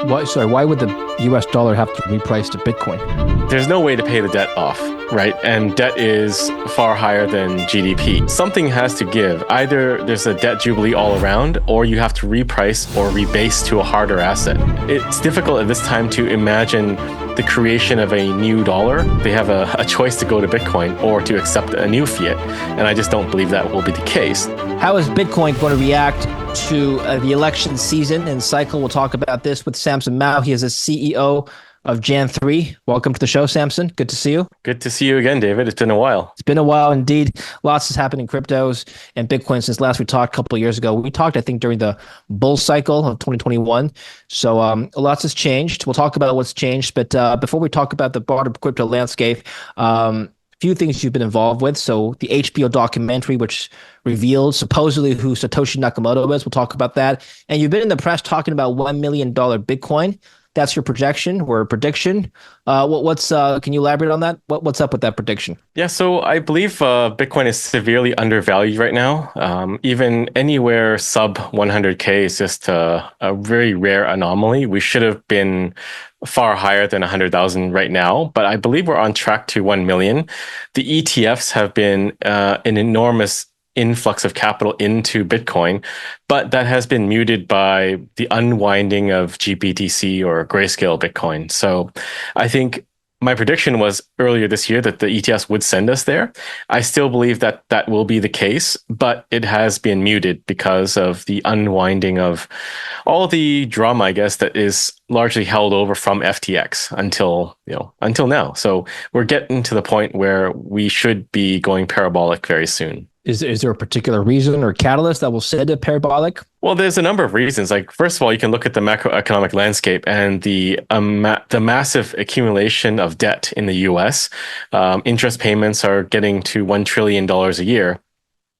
Why would the US dollar have to reprice to Bitcoin? There's no way to pay the debt off, right? And debt is far higher than GDP. Something has to give. Either there's a debt jubilee all around, or you have to reprice or rebase to a harder asset. It's difficult at this time to imagine the creation of a new dollar. They have a choice to go to Bitcoin or to accept a new fiat. And I just don't believe that will be the case. How is Bitcoin going to react to the election season and cycle? We'll talk about this with Samson Mow. He is a CEO of Jan3. Welcome to the show, Samson. Good to see you. Good to see you again, David. It's been a while. It's been a while indeed. Lots has happened in cryptos and Bitcoin since last we talked a couple of years ago. We talked, I think, during the bull cycle of 2021. So lots has changed. We'll talk about what's changed. But before we talk about the broader crypto landscape, few things you've been involved with. So the HBO documentary, which revealed supposedly who Satoshi Nakamoto is. We'll talk about that. And you've been in the press talking about $1 million Bitcoin. That's your projection or prediction. Can you elaborate on that? What's up with that prediction? Yeah, so I believe Bitcoin is severely undervalued right now. Even anywhere sub 100K is just a very rare anomaly. We should have been far higher than 100,000 right now, but I believe we're on track to 1 million. The ETFs have been an enormous influx of capital into Bitcoin, but that has been muted by the unwinding of GBTC or grayscale Bitcoin. So I think my prediction was earlier this year that the ETFs would send us there. I still believe that that will be the case, but it has been muted because of the unwinding of all the drama, I guess, that is largely held over from FTX until now. So we're getting to the point where we should be going parabolic very soon. Is there a particular reason or catalyst that will send it parabolic? Well, there's a number of reasons. Like, first of all, you can look at the macroeconomic landscape and the massive accumulation of debt in the US. Interest payments are getting to $1 trillion a year.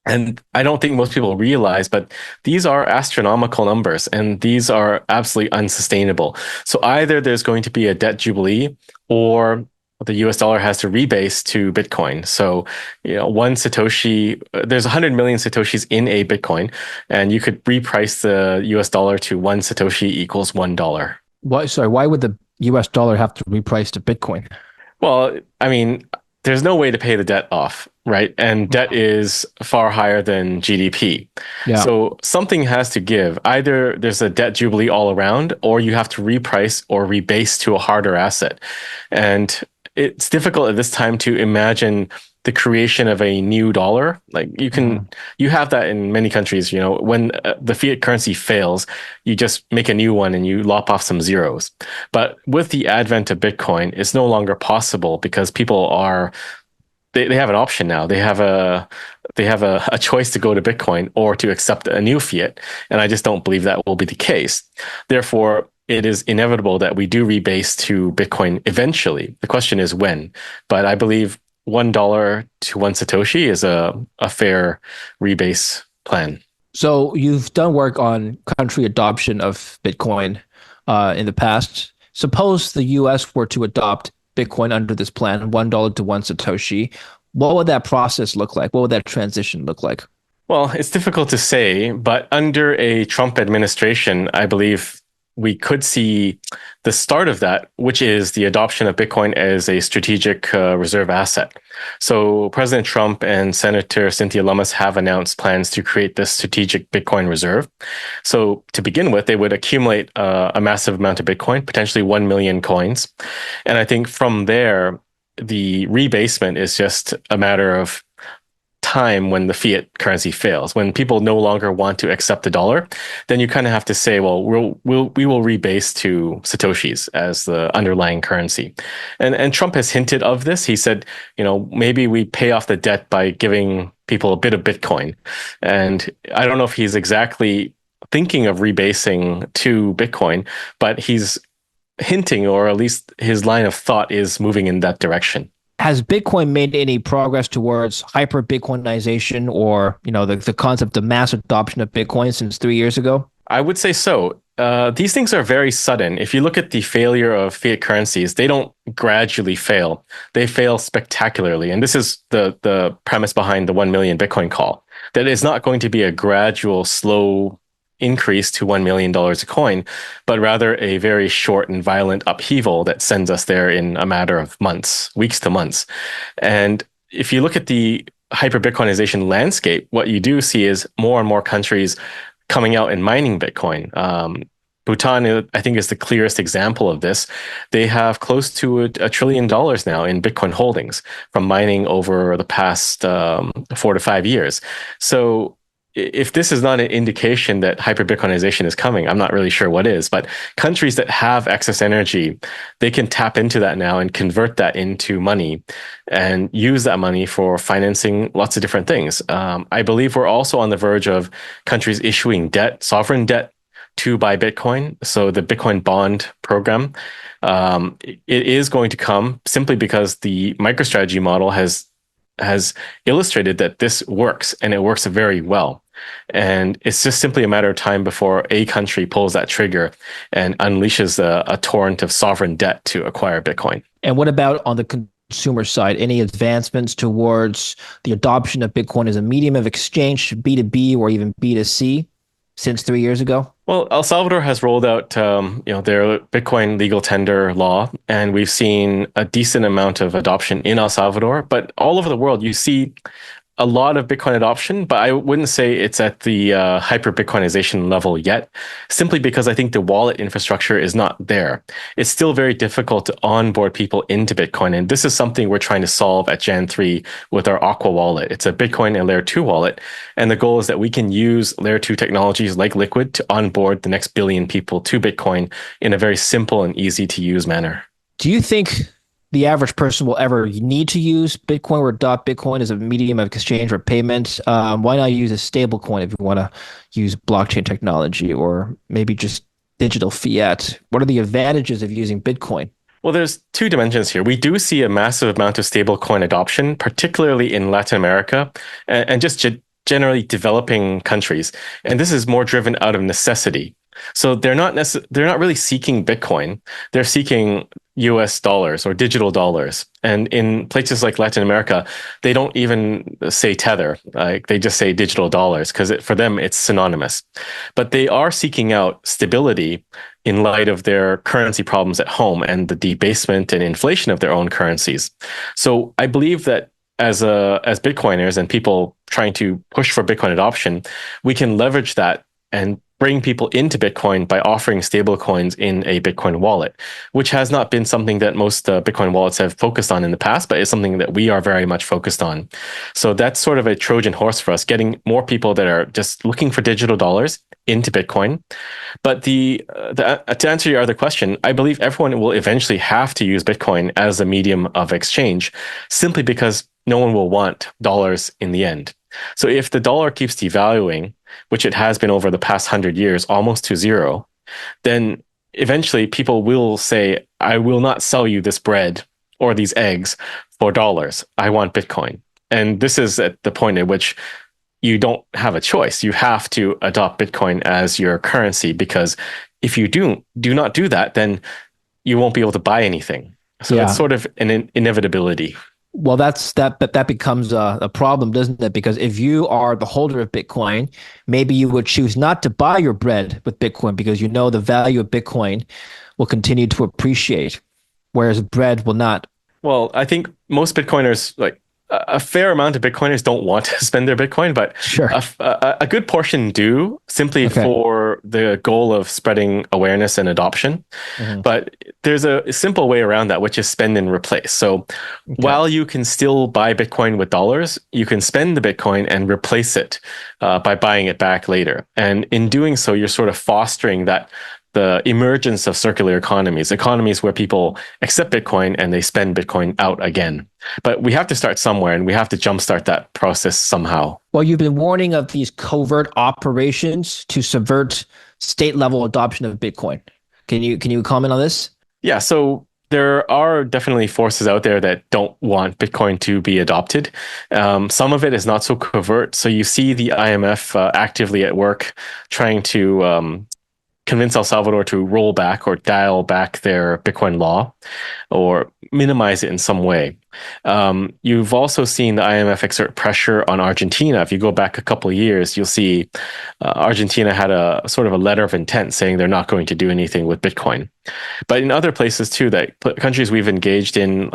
And I don't think most people realize, but these are astronomical numbers and these are absolutely unsustainable. So either there's going to be a debt jubilee or the US dollar has to rebase to Bitcoin. So, one Satoshi, there's 100 million Satoshis in a Bitcoin, and you could reprice the US dollar to one Satoshi equals $1. Why would the US dollar have to reprice to Bitcoin? Well, I mean, there's no way to pay the debt off, right? And debt is far higher than GDP. Yeah. So something has to give. Either there's a debt jubilee all around, or you have to reprice or rebase to a harder asset. And it's difficult at this time to imagine the creation of a new dollar. Like you have that in many countries, when the fiat currency fails, you just make a new one and you lop off some zeros. But with the advent of Bitcoin, it's no longer possible because people they have an option now. They have a choice to go to Bitcoin or to accept a new fiat. And I just don't believe that will be the case. Therefore, it is inevitable that we do rebase to Bitcoin eventually. The question is when. But I believe $1 to one Satoshi is a fair rebase plan. So you've done work on country adoption of Bitcoin in the past. Suppose the US were to adopt Bitcoin under this plan, $1 to one Satoshi. What would that process look like? What would that transition look like? Well, it's difficult to say, but under a Trump administration, I believe we could see the start of that, which is the adoption of Bitcoin as a strategic reserve asset. So President Trump and Senator Cynthia Lummis have announced plans to create this strategic Bitcoin reserve. So to begin with, they would accumulate a massive amount of Bitcoin, potentially 1 million coins. And I think from there, the rebasement is just a matter of time when the fiat currency fails. When people no longer want to accept the dollar, then you kind of have to say, well, we will rebase to Satoshis as the underlying currency. And Trump has hinted of this. He said, maybe we pay off the debt by giving people a bit of Bitcoin. And I don't know if he's exactly thinking of rebasing to Bitcoin, but he's hinting, or at least his line of thought is moving in that direction. Has Bitcoin made any progress towards hyper Bitcoinization or, the concept of mass adoption of Bitcoin since 3 years ago? I would say so. These things are very sudden. If you look at the failure of fiat currencies, they don't gradually fail. They fail spectacularly. And this is the premise behind the 1 million Bitcoin call, that it's not going to be a gradual, slow increase to $1 million a coin, but rather a very short and violent upheaval that sends us there in a matter of months, weeks to months. And if you look at the hyper Bitcoinization landscape, what you do see is more and more countries coming out and mining Bitcoin. Bhutan, I think, is the clearest example of this. They have close to $1 trillion now in Bitcoin holdings from mining over the past 4 to 5 years. So if this is not an indication that hyper-Bitcoinization is coming, I'm not really sure what is. But countries that have excess energy, they can tap into that now and convert that into money and use that money for financing lots of different things. I believe we're also on the verge of countries issuing debt, sovereign debt, to buy Bitcoin. So the Bitcoin bond program, it is going to come simply because the MicroStrategy model has illustrated that this works, and it works very well. And it's just simply a matter of time before a country pulls that trigger and unleashes a torrent of sovereign debt to acquire Bitcoin. And what about on the consumer side? Any advancements towards the adoption of Bitcoin as a medium of exchange, B2B or even B2C, since 3 years ago? Well, El Salvador has rolled out, their Bitcoin legal tender law, and we've seen a decent amount of adoption in El Salvador. But all over the world, you see a lot of Bitcoin adoption, but I wouldn't say it's at the hyper Bitcoinization level yet, simply because I think the wallet infrastructure is not there. It's still very difficult to onboard people into Bitcoin. And this is something we're trying to solve at Jan 3 with our Aqua wallet. It's a Bitcoin and Layer 2 wallet. And the goal is that we can use Layer 2 technologies like Liquid to onboard the next billion people to Bitcoin in a very simple and easy to use manner. Do you think the average person will ever need to use Bitcoin or adopt Bitcoin as a medium of exchange or payment? Why not use a stable coin if you want to use blockchain technology or maybe just digital fiat? What are the advantages of using Bitcoin? Well, there's two dimensions here. We do see a massive amount of stablecoin adoption, particularly in Latin America and just generally developing countries. And this is more driven out of necessity. So they're not really seeking Bitcoin. They're seeking US dollars or digital dollars. And in places like Latin America, they don't even say tether. Like they just say digital dollars because for them, it's synonymous. But they are seeking out stability in light of their currency problems at home and the debasement and inflation of their own currencies. So I believe that as Bitcoiners and people trying to push for Bitcoin adoption, we can leverage that and bring people into Bitcoin by offering stable coins in a Bitcoin wallet, which has not been something that most Bitcoin wallets have focused on in the past, but is something that we are very much focused on. So that's sort of a Trojan horse for us, getting more people that are just looking for digital dollars into Bitcoin. But to answer your other question, I believe everyone will eventually have to use Bitcoin as a medium of exchange, simply because no one will want dollars in the end. So if the dollar keeps devaluing, which it has been over the past 100 years, almost to zero, then eventually people will say, I will not sell you this bread or these eggs for dollars. I want Bitcoin. And this is at the point at which you don't have a choice. You have to adopt Bitcoin as your currency, because if you do not do that, then you won't be able to buy anything. So it's sort of an inevitability. Well, that becomes a problem, doesn't it? Because if you are the holder of Bitcoin, maybe you would choose not to buy your bread with Bitcoin because you know the value of Bitcoin will continue to appreciate, whereas bread will not. Well, I think most Bitcoiners, like a fair amount of Bitcoiners, don't want to spend their Bitcoin, but sure, a good portion do, simply for the goal of spreading awareness and adoption. Mm-hmm. But there's a simple way around that, which is spend and replace. So while you can still buy Bitcoin with dollars, you can spend the Bitcoin and replace it by buying it back later. And in doing so, you're sort of fostering the emergence of circular economies where people accept Bitcoin and they spend Bitcoin out again. But we have to start somewhere, and we have to jumpstart that process somehow. Well, you've been warning of these covert operations to subvert state-level adoption of Bitcoin. Can you comment on this? Yeah, so there are definitely forces out there that don't want Bitcoin to be adopted. Some of it is not so covert. So you see the IMF actively at work trying to convince El Salvador to roll back or dial back their Bitcoin law or minimize it in some way. You've also seen the IMF exert pressure on Argentina. If you go back a couple of years, you'll see Argentina had a sort of a letter of intent saying they're not going to do anything with Bitcoin. But in other places too, that countries we've engaged in,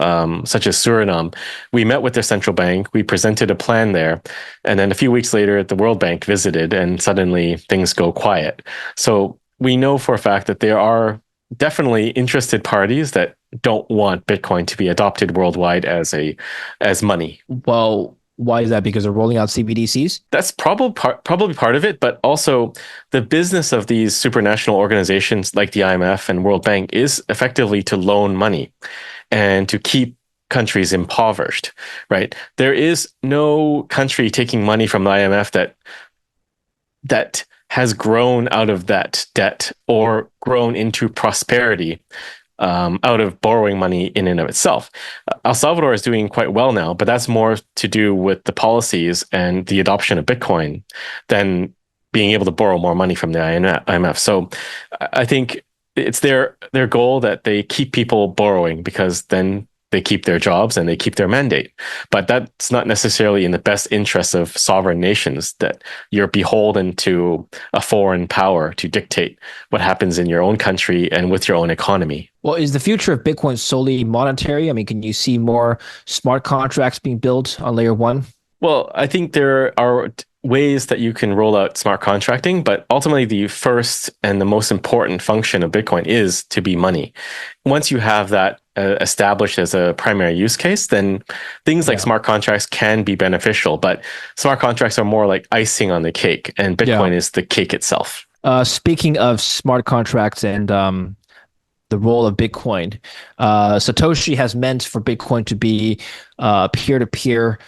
such as Suriname, we met with their central bank, we presented a plan there, and then a few weeks later, the World Bank visited, and suddenly things go quiet. So we know for a fact that there are definitely interested parties that don't want Bitcoin to be adopted worldwide as money. Well, why is that? Because they're rolling out CBDCs? That's probably part of it, but also the business of these supranational organizations like the IMF and World Bank is effectively to loan money and to keep countries impoverished, right? There is no country taking money from the IMF that has grown out of that debt or grown into prosperity out of borrowing money in and of itself. El Salvador is doing quite well now, but that's more to do with the policies and the adoption of Bitcoin than being able to borrow more money from the IMF. So I think it's their goal that they keep people borrowing because then they keep their jobs and they keep their mandate. But that's not necessarily in the best interest of sovereign nations, that you're beholden to a foreign power to dictate what happens in your own country and with your own economy. Well, is the future of Bitcoin solely monetary? I mean, can you see more smart contracts being built on layer one? Well, I think there are ways that you can roll out smart contracting, but ultimately the first and the most important function of Bitcoin is to be money. Once you have that established as a primary use case, then things like smart contracts can be beneficial, but smart contracts are more like icing on the cake, and Bitcoin is the cake itself. Speaking of smart contracts and the role of Bitcoin, Satoshi has meant for Bitcoin to be peer-to-peer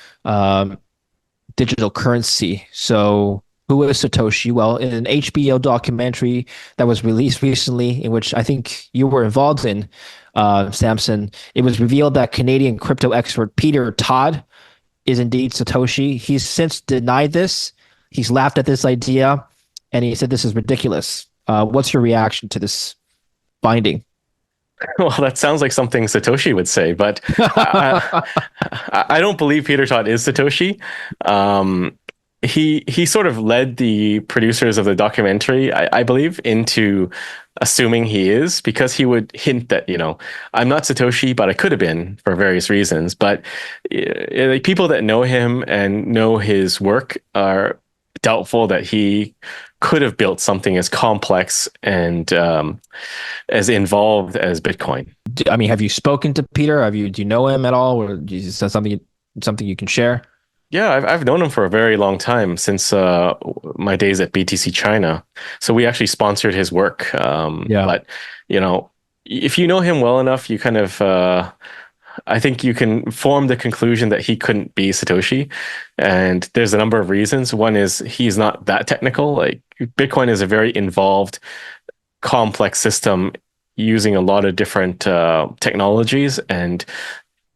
digital currency. So who is Satoshi? Well, in an HBO documentary that was released recently, in which I think you were involved in, Samson, it was revealed that Canadian crypto expert Peter Todd is indeed Satoshi. He's since denied this. He's laughed at this idea, and he said this is ridiculous. What's your reaction to this finding? Well, that sounds like something Satoshi would say, but I don't believe Peter Todd is Satoshi. He sort of led the producers of the documentary, I believe, into assuming he is, because he would hint that, I'm not Satoshi, but I could have been for various reasons. But like people that know him and know his work are doubtful that he could have built something as complex and as involved as Bitcoin. I mean, have you spoken to Peter? Do you know him at all, or is that something you can share? Yeah, I've known him for a very long time, since my days at BTC China. So we actually sponsored his work. But if you know him well enough, you kind of I think you can form the conclusion that he couldn't be Satoshi. And there's a number of reasons. One is he's not that technical. Like Bitcoin is a very involved, complex system using a lot of different technologies and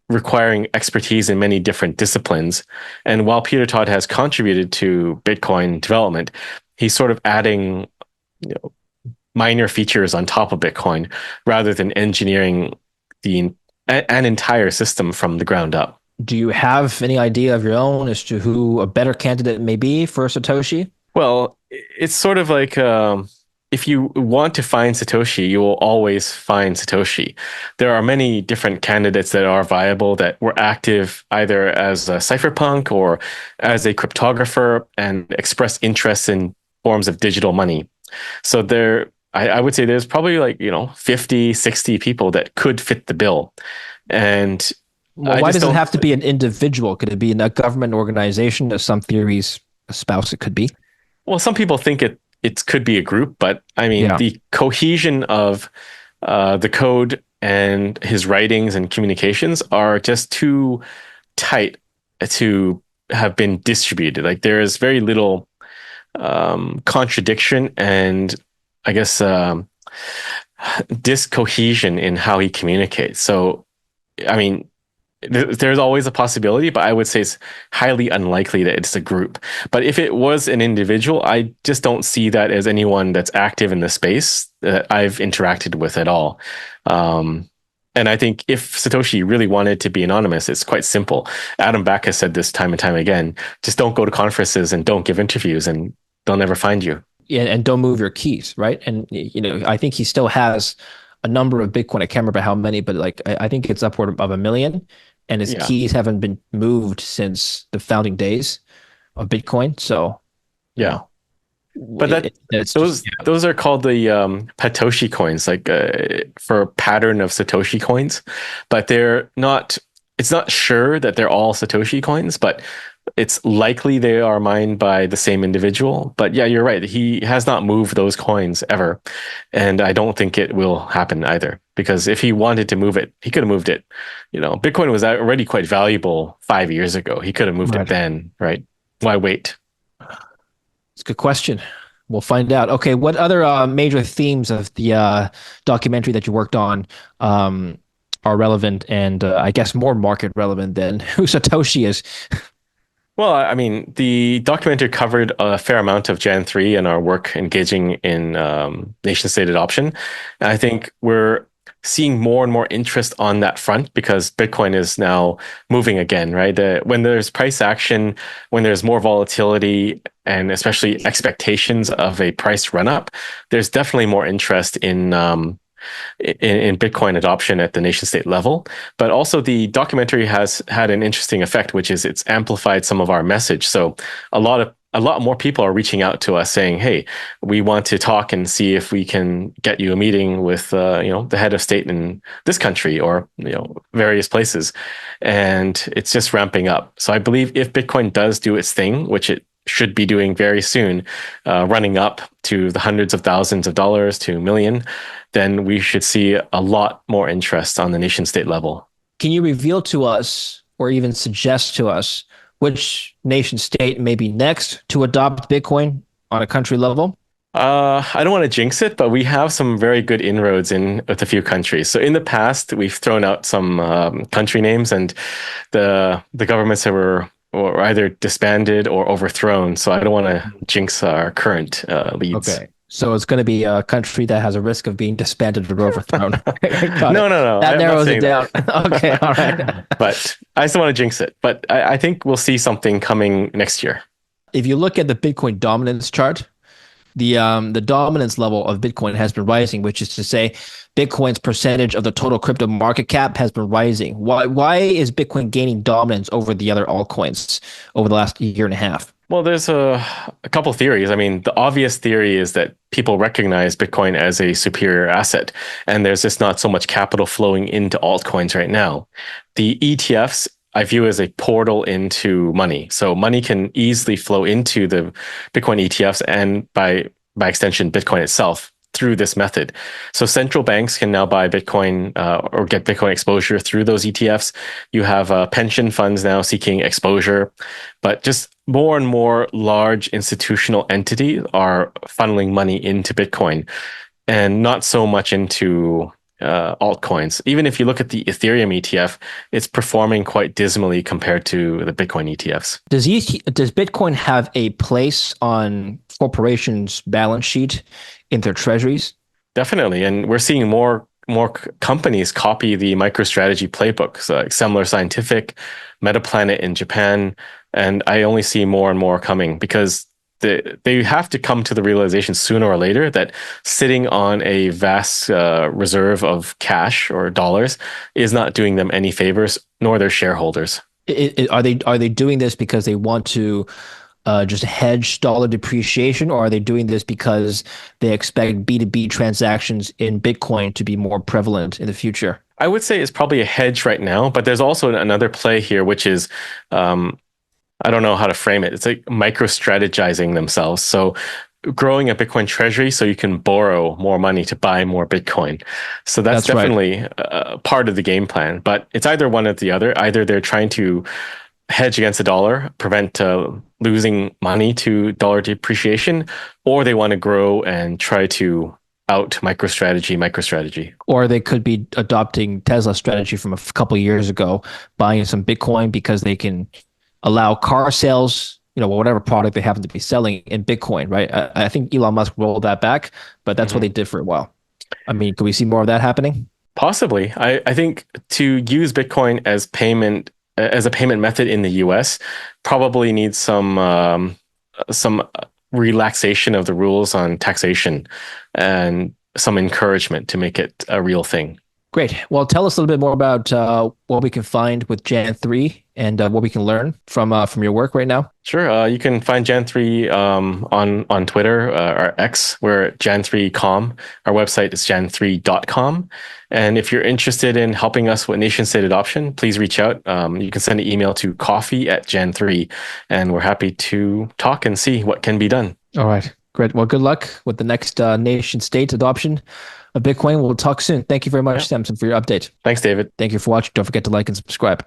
requiring expertise in many different disciplines. And while Peter Todd has contributed to Bitcoin development, he's sort of adding minor features on top of Bitcoin rather than engineering an entire system from the ground up. Do you have any idea of your own as to who a better candidate may be for Satoshi? Well, it's sort of like if you want to find Satoshi, you will always find Satoshi. There are many different candidates that are viable that were active either as a cypherpunk or as a cryptographer and express interest in forms of digital money. So I would say there's probably 50, 60 people that could fit the bill. And why does it have to be an individual? Could it be a government organization, as some theories espouse it could be? Well, some people think it could be a group, but I mean, the cohesion of the code and his writings and communications are just too tight to have been distributed. Like there is very little contradiction and I guess discohesion in how he communicates. So, I mean, there's always a possibility, but I would say it's highly unlikely that it's a group. But if it was an individual, I just don't see that as anyone that's active in the space that I've interacted with at all. Um, and I think if Satoshi really wanted to be anonymous, it's quite simple. Adam Back has said this time and time again. Just don't go to conferences and don't give interviews, and they'll never find you. Yeah, and don't move your keys, right? And I think he still has a number of Bitcoin. I can't remember how many, but like I think it's upward of 1 million, and his Yeah. keys haven't been moved since the founding days of Bitcoin. So, you Yeah. know, But it's just those are called the Patoshi coins, like for a pattern of Satoshi coins, but they're not. It's not sure that they're all Satoshi coins, but it's likely they are mined by the same individual. But yeah, you're right. He has not moved those coins ever, and I don't think it will happen either. Because if he wanted to move it, he could have moved it. Bitcoin was already quite valuable 5 years ago. He could have moved it right. then, right? Why wait? It's a good question. We'll find out. Okay, what other major themes of the documentary that you worked on are relevant and I guess more market relevant than who Satoshi is? Well, I mean, the documentary covered a fair amount of Jan 3 and our work engaging in nation state adoption. And I think we're seeing more and more interest on that front because Bitcoin is now moving again, right? When there's price action, when there's more volatility, and especially expectations of a price run up, there's definitely more interest in Bitcoin adoption at the nation state level. But also the documentary has had an interesting effect, which is it's amplified some of our message. So a lot more people are reaching out to us saying, "Hey, we want to talk and see if we can get you a meeting with the head of state in this country or various places," and it's just ramping up. So I believe if Bitcoin does do its thing, which it should be doing very soon, running up to the hundreds of thousands of dollars to a million, then we should see a lot more interest on the nation state level. Can you reveal to us or even suggest to us which nation state may be next to adopt Bitcoin on a country level? I don't want to jinx it, but we have some very good inroads in with a few countries. So in the past, we've thrown out some country names, and the governments that were or either disbanded or overthrown. So I don't want to jinx our current leads. Okay. So it's going to be a country that has a risk of being disbanded or overthrown. Got No, it. no, no. That I'm not narrows it saying down. that. Okay. All right. But I still want to jinx it. But I think we'll see something coming next year. If you look at the Bitcoin dominance chart, the dominance level of Bitcoin has been rising, which is to say, Bitcoin's percentage of the total crypto market cap has been rising. Why is Bitcoin gaining dominance over the other altcoins over the last year and a half? Well, there's a couple theories. I mean, the obvious theory is that people recognize Bitcoin as a superior asset, and there's just not so much capital flowing into altcoins right now. The ETFs I view as a portal into money. So money can easily flow into the Bitcoin ETFs and by extension, Bitcoin itself through this method. So central banks can now buy Bitcoin or get Bitcoin exposure through those ETFs. You have pension funds now seeking exposure, but just more and more large institutional entities are funneling money into Bitcoin and not so much into altcoins. Even if you look at the Ethereum ETF, it's performing quite dismally compared to the Bitcoin ETFs. Does Bitcoin have a place on corporations' balance sheet in their treasuries? Definitely, and we're seeing more companies copy the MicroStrategy playbooks, like Semler Scientific, Metaplanet in Japan, and I only see more and more coming because they have to come to the realization sooner or later that sitting on a vast reserve of cash or dollars is not doing them any favors, nor their shareholders. Are they doing this because they want to just hedge dollar depreciation, or are they doing this because they expect B2B transactions in Bitcoin to be more prevalent in the future? I would say it's probably a hedge right now, but there's also another play here, which is I don't know how to frame it. It's like micro-strategizing themselves. So growing a Bitcoin treasury so you can borrow more money to buy more Bitcoin. So that's definitely right. Part of the game plan. But it's either one or the other. Either they're trying to hedge against the dollar, prevent losing money to dollar depreciation, or they want to grow and try to out MicroStrategy. Or they could be adopting Tesla's strategy from a couple of years ago, buying some Bitcoin because they can allow car sales, whatever product they happen to be selling in Bitcoin, right? I think Elon Musk rolled that back, but that's what they did for a while. I mean, could we see more of that happening? Possibly. I think to use Bitcoin as a payment method in the US probably needs some relaxation of the rules on taxation and some encouragement to make it a real thing. Great. Well, tell us a little bit more about what we can find with Jan 3 and what we can learn from your work right now. Sure. You can find Jan 3 on Twitter or X. We're at Jan3.com. Our website is jan3.com. And if you're interested in helping us with nation state adoption, please reach out. You can send an email to coffee@jan3, and we're happy to talk and see what can be done. All right. Great. Well, good luck with the next nation state adoption of Bitcoin. We'll talk soon. Thank you very much, Samson, for your update. Thanks, David. Thank you for watching. Don't forget to like and subscribe.